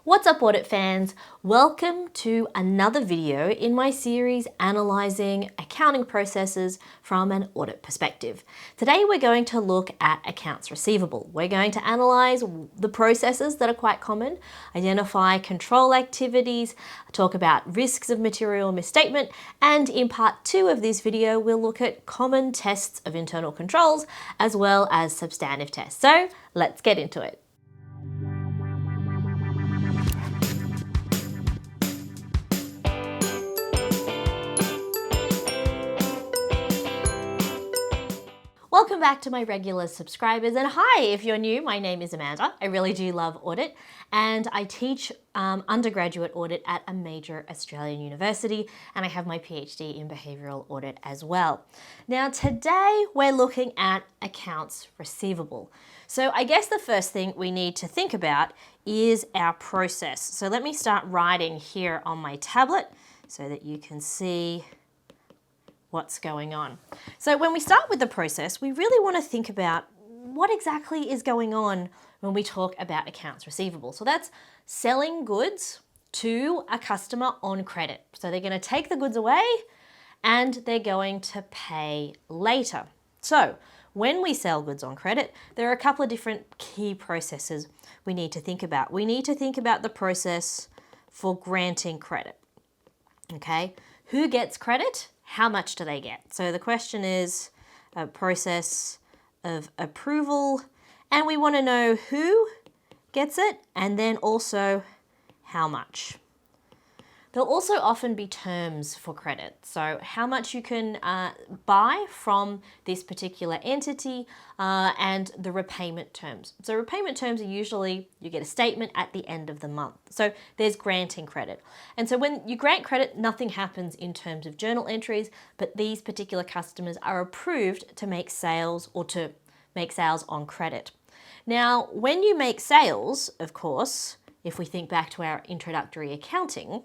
What's up, audit fans? Welcome to another video in my series analysing accounting processes from an audit perspective. Today we're going to look at accounts receivable. We're going to analyse the processes that are quite common, identify control activities, talk about risks of material misstatement, and in part 2 of this video we'll look at common tests of internal controls as well as substantive tests. So let's get into it. Welcome back to my regular subscribers, and hi if you're new, my name is Amanda. I really do love audit and I teach undergraduate audit at a major Australian university, and I have my PhD in behavioural audit as well. Now today we're looking at accounts receivable. So I guess the first thing we need to think about is our process. So let me start writing here on my tablet so that you can see what's going on. So when we start with the process, we really want to think about what exactly is going on when we talk about accounts receivable. So that's selling goods to a customer on credit. So they're going to take the goods away and they're going to pay later. So when we sell goods on credit, there are a couple of different key processes we need to think about. We need to think about the process for granting credit. Okay, who gets credit? How much do they get? So the question is a process of approval, and we want to know who gets it and then also how much. There'll also often be terms for credit. So how much you can buy from this particular entity and the repayment terms. So repayment terms are usually you get a statement at the end of the month. So there's granting credit. And so when you grant credit, nothing happens in terms of journal entries, but these particular customers are approved to make sales or to make sales on credit. Now, when you make sales, of course, if we think back to our introductory accounting,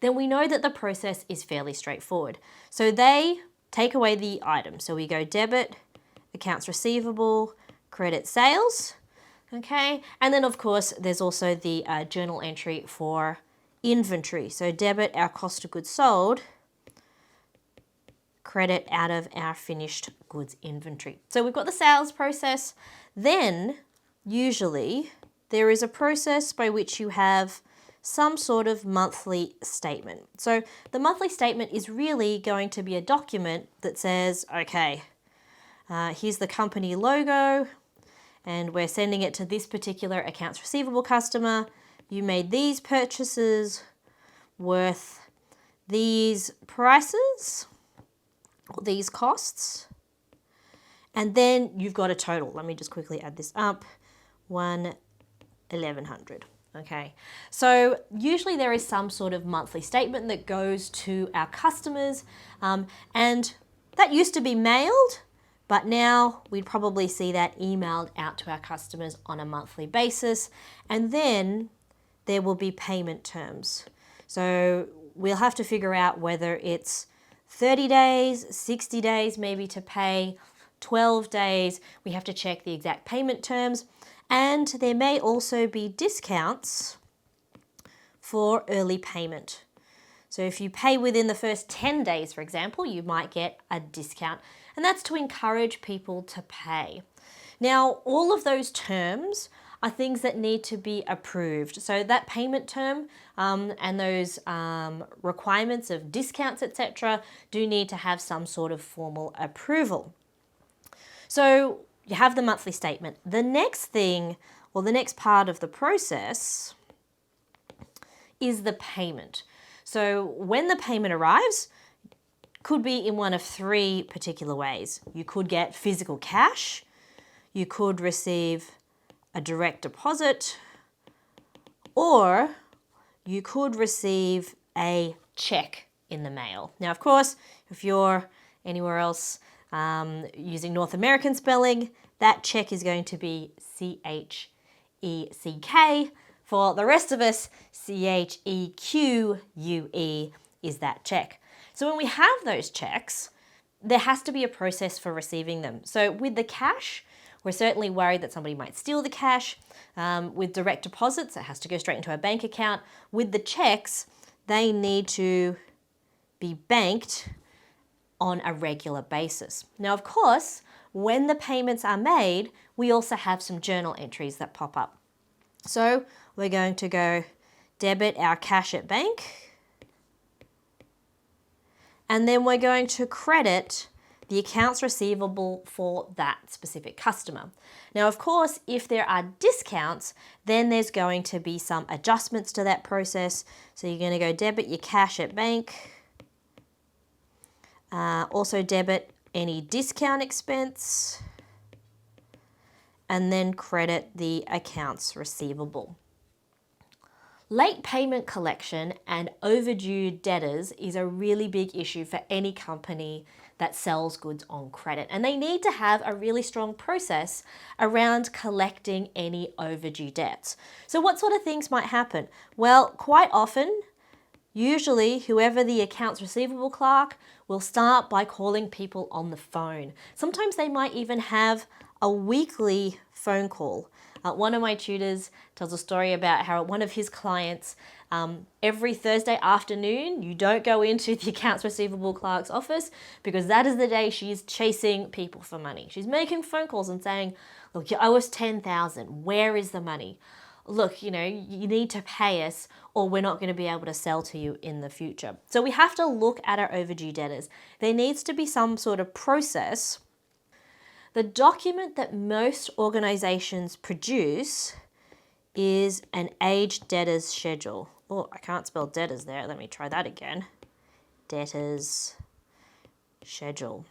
then we know that the process is fairly straightforward. So they take away the item. So we go debit, accounts receivable, credit sales, okay? And then of course, there's also the journal entry for inventory. So debit our cost of goods sold, credit out of our finished goods inventory. So we've got the sales process. Then usually there is a process by which you have some sort of monthly statement. So the monthly statement is really going to be a document that says, okay, here's the company logo and we're sending it to this particular accounts receivable customer. You made these purchases worth these prices, or these costs, and then you've got a total. Let me just quickly add this up, 1,100. Okay, so usually there is some sort of monthly statement that goes to our customers, and that used to be mailed, but now we'd probably see that emailed out to our customers on a monthly basis, and then there will be payment terms. So we'll have to figure out whether it's 30 days, 60 days maybe to pay, 12 days, we have to check the exact payment terms. And there may also be discounts for early payment. So if you pay within the first 10 days, for example, you might get a discount, and that's to encourage people to pay. Now, all of those terms are things that need to be approved. So that payment term and those requirements of discounts, etc., do need to have some sort of formal approval. So you have the monthly statement. The next thing, or the next part of the process, is the payment. So when the payment arrives, could be in one of three particular ways. You could get physical cash, you could receive a direct deposit, or you could receive a check in the mail. Now, of course, if you're anywhere else using North American spelling, that check is going to be C-H-E-C-K. For the rest of us, C-H-E-Q-U-E is that check. So when we have those checks, there has to be a process for receiving them. So with the cash, We're certainly worried that somebody might steal the cash. With direct deposits, it has to go straight into a bank account. With the checks, they need to be banked on a regular basis. Now, of course, when the payments are made, we also have some journal entries that pop up. So we're going to go debit our cash at bank, and then we're going to credit the accounts receivable for that specific customer. Now, of course, if there are discounts, then there's going to be some adjustments to that process. So you're going to go debit your cash at bank, also debit any discount expense, and then credit the accounts receivable. Late payment collection and overdue debtors is a really big issue for any company that sells goods on credit, and they need to have a really strong process around collecting any overdue debts. So what sort of things might happen? Well, quite often, usually whoever the accounts receivable clerk will start by calling people on the phone. Sometimes they might even have a weekly phone call. One of my tutors tells a story about how one of his clients, every Thursday afternoon, you don't go into the accounts receivable clerk's office because that is the day she's chasing people for money. She's making phone calls and saying, look, you owe us $10,000. Where is the money? Look, you need to pay us or we're not going to be able to sell to you in the future. So we have to look at our overdue debtors. There needs to be some sort of process. The document that most organizations produce is an aged debtors schedule. Oh, I can't spell debtors there. Let me try that again. Debtors schedule.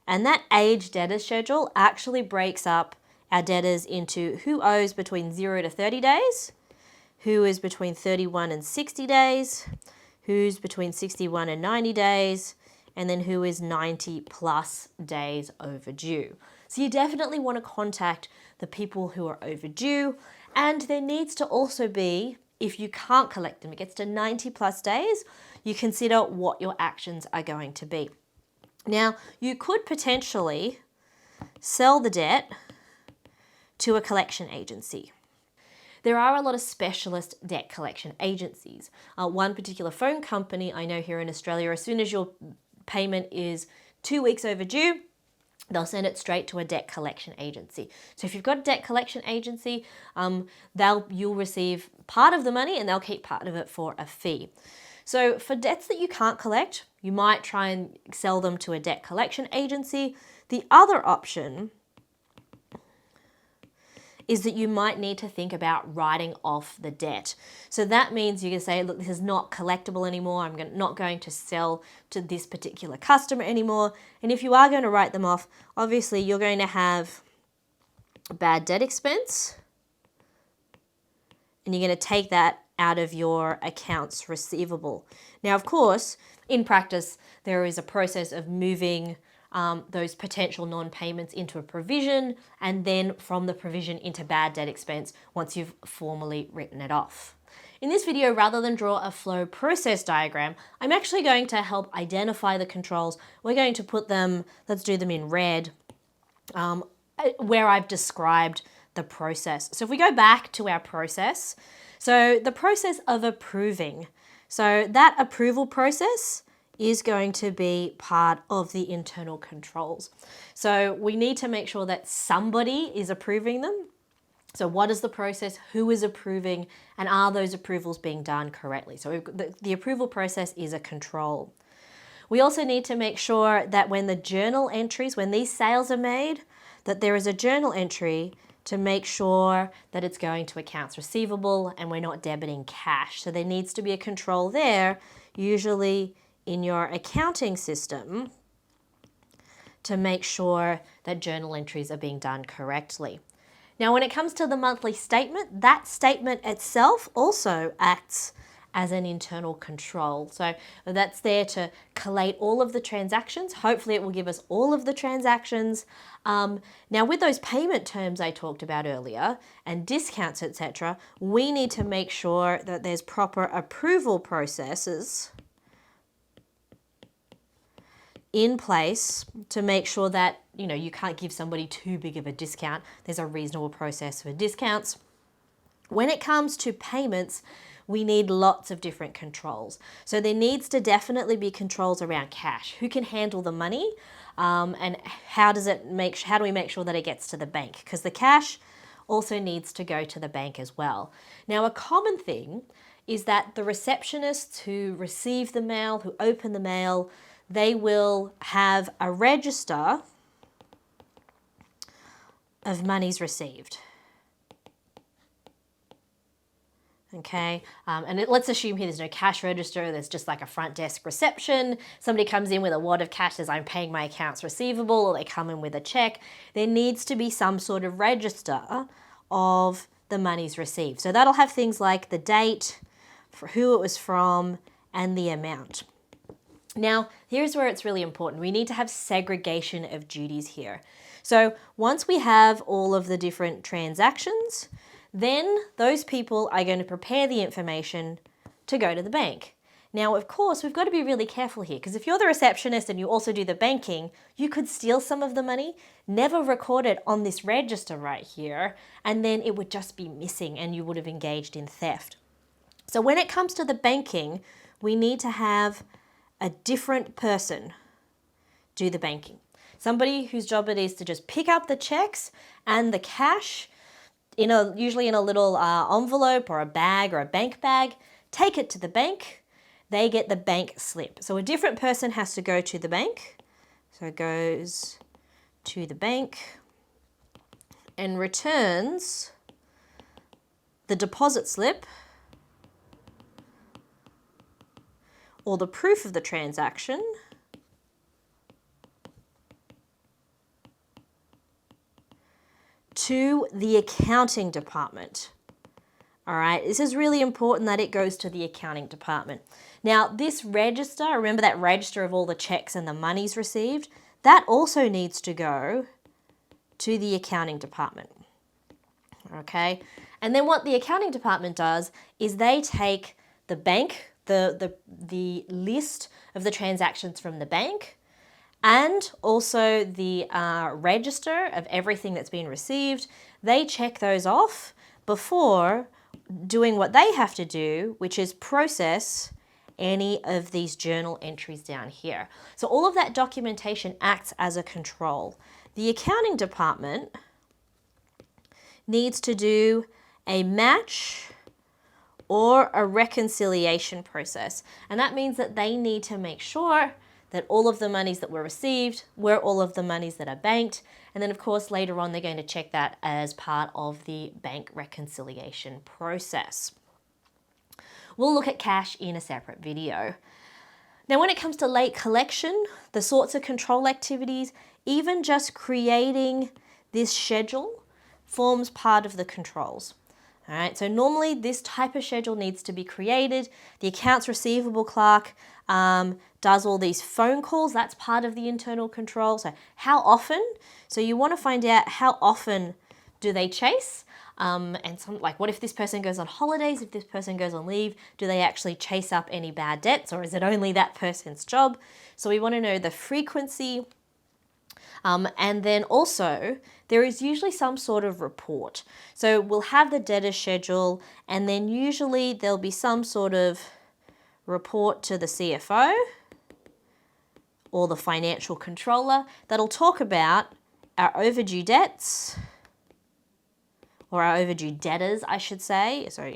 And that aged debtors schedule actually breaks up our debtors into who owes between 0 to 30 days, who is between 31 and 60 days, who's between 61 and 90 days, and then who is 90 plus days overdue. So you definitely want to contact the people who are overdue, and there needs to also be, if you can't collect them, it gets to 90 plus days, you consider what your actions are going to be. Now, you could potentially sell the debt to a collection agency. There are a lot of specialist debt collection agencies. One particular phone company I know here in Australia, as soon as your payment is 2 weeks overdue, they'll send it straight to a debt collection agency. So if you've got a debt collection agency, you'll receive part of the money and they'll keep part of it for a fee. So for debts that you can't collect, you might try and sell them to a debt collection agency. The other option is that you might need to think about writing off the debt. So that means you can say, look, this is not collectible anymore. I'm not going to sell to this particular customer anymore. And if you are going to write them off, obviously you're going to have bad debt expense, and you're going to take that out of your accounts receivable. Now, of course, in practice, there is a process of moving those potential non-payments into a provision, and then from the provision into bad debt expense once you've formally written it off. In this video, rather than draw a flow process diagram, I'm actually going to help identify the controls. We're going to put them, let's do them in red, where I've described the process. So if we go back to our process, so the process of approving, so that approval process is going to be part of the internal controls. So we need to make sure that somebody is approving them. So what is the process? Who is approving? And are those approvals being done correctly? So the approval process is a control. We also need to make sure that when the journal entries, when these sales are made, that there is a journal entry to make sure that it's going to accounts receivable and we're not debiting cash. So there needs to be a control there, usually in your accounting system, to make sure that journal entries are being done correctly. Now, when it comes to the monthly statement, that statement itself also acts as an internal control. So that's there to collate all of the transactions. Hopefully it will give us all of the transactions. Now with those payment terms I talked about earlier and discounts, etc., we need to make sure that there's proper approval processes in place to make sure that you can't give somebody too big of a discount. There's a reasonable process for discounts. When it comes to payments, we need lots of different controls. So there needs to definitely be controls around cash. Who can handle the money, and how do we make sure that it gets to the bank? Because the cash also needs to go to the bank as well. Now, a common thing is that the receptionists who receive the mail, who open the mail, they will have a register of monies received. Okay, and let's assume here there's no cash register, there's just like a front desk reception. Somebody comes in with a wad of cash, says I'm paying my accounts receivable, or they come in with a check. There needs to be some sort of register of the monies received. So that'll have things like the date, for who it was from, and the amount. Now, here's where it's really important. We need to have segregation of duties here. So once we have all of the different transactions, then those people are going to prepare the information to go to the bank. Now, of course, we've got to be really careful here, because if you're the receptionist and you also do the banking, you could steal some of the money, never record it on this register right here, and then it would just be missing and you would have engaged in theft. So when it comes to the banking, we need to have a different person do the banking. Somebody whose job it is to just pick up the checks and the cash, usually in a little envelope or a bag or a bank bag, take it to the bank. They get the bank slip. So a different person has to go to the bank. So it goes to the bank and returns the deposit slip or the proof of the transaction to the accounting department. All right, this is really important that it goes to the accounting department. Now, this register, remember that register of all the checks and the monies received, that also needs to go to the accounting department. Okay, and then what the accounting department does is they take the bank, the list of the transactions from the bank, and also the register of everything that's been received. They check those off before doing what they have to do, which is process any of these journal entries down here. So all of that documentation acts as a control. The accounting department needs to do a match or a reconciliation process. And that means that they need to make sure that all of the monies that were received were all of the monies that are banked. And then of course, later on, they're going to check that as part of the bank reconciliation process. We'll look at cash in a separate video. Now, when it comes to late collection, the sorts of control activities, even just creating this schedule forms part of the controls. All right, so normally this type of schedule needs to be created. The accounts receivable clerk does all these phone calls. That's part of the internal control. So how often? So you want to find out how often do they chase? And some, like, what if this person goes on holidays? If this person goes on leave, do they actually chase up any bad debts, or is it only that person's job? So we want to know the frequency. And then also, there is usually some sort of report. So we'll have the debtor schedule, and then usually there'll be some sort of report to the CFO or the financial controller that'll talk about our overdue debts, or our overdue debtors, I should say. So,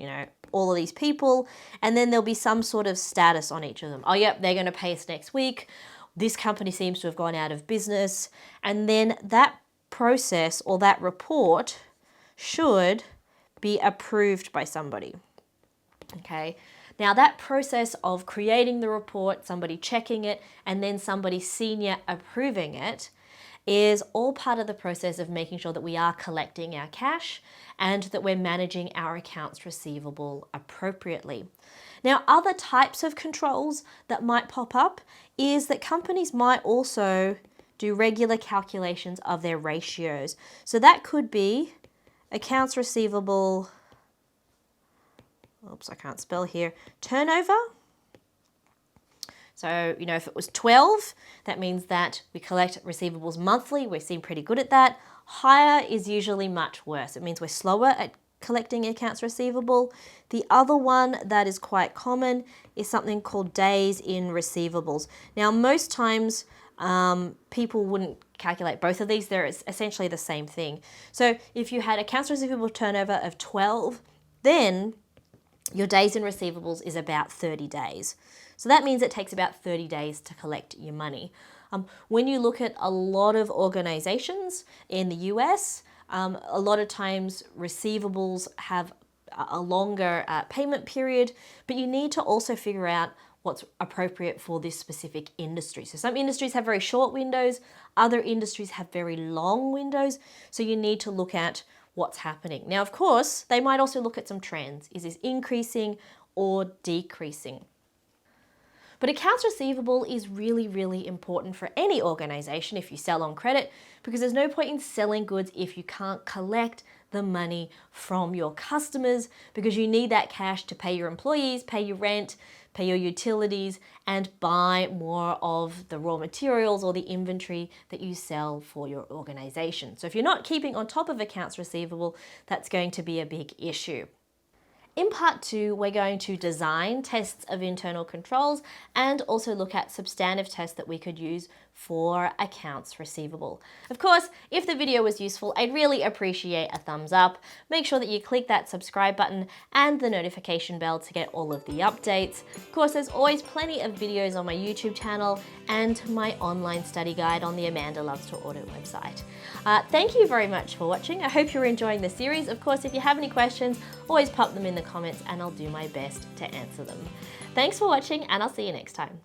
all of these people, and then there'll be some sort of status on each of them. Oh, yep, they're going to pay us next week. This company seems to have gone out of business. And then that process or that report should be approved by somebody. Okay. Now that process of creating the report, somebody checking it, and then somebody senior approving it is all part of the process of making sure that we are collecting our cash and that we're managing our accounts receivable appropriately. Now, other types of controls that might pop up is that companies might also do regular calculations of their ratios. So that could be accounts receivable, oops, I can't spell here, turnover So, if it was 12, that means that we collect receivables monthly. We seem pretty good at that. Higher is usually much worse. It means we're slower at collecting accounts receivable. The other one that is quite common is something called days in receivables. Now, most times people wouldn't calculate both of these. They're essentially the same thing. So if you had accounts receivable turnover of 12, then your days in receivables is about 30 days. So that means it takes about 30 days to collect your money. When you look at a lot of organizations in the US, a lot of times receivables have a longer payment period, but you need to also figure out what's appropriate for this specific industry. So some industries have very short windows, other industries have very long windows, so you need to look at what's happening. Now, of course, they might also look at some trends. Is this increasing or decreasing? But accounts receivable is really, really important for any organization if you sell on credit, because there's no point in selling goods if you can't collect the money from your customers, because you need that cash to pay your employees, pay your rent, pay your utilities, and buy more of the raw materials or the inventory that you sell for your organization. So if you're not keeping on top of accounts receivable, that's going to be a big issue. In part 2, we're going to design tests of internal controls and also look at substantive tests that we could use for accounts receivable. Of course, if the video was useful, I'd really appreciate a thumbs up. Make sure that you click that subscribe button and the notification bell to get all of the updates. Of course, there's always plenty of videos on my YouTube channel and my online study guide on the Amanda Loves to Audit website. Thank you very much for watching. I hope you're enjoying the series. Of course, if you have any questions, always pop them in the comments and I'll do my best to answer them. Thanks for watching, and I'll see you next time.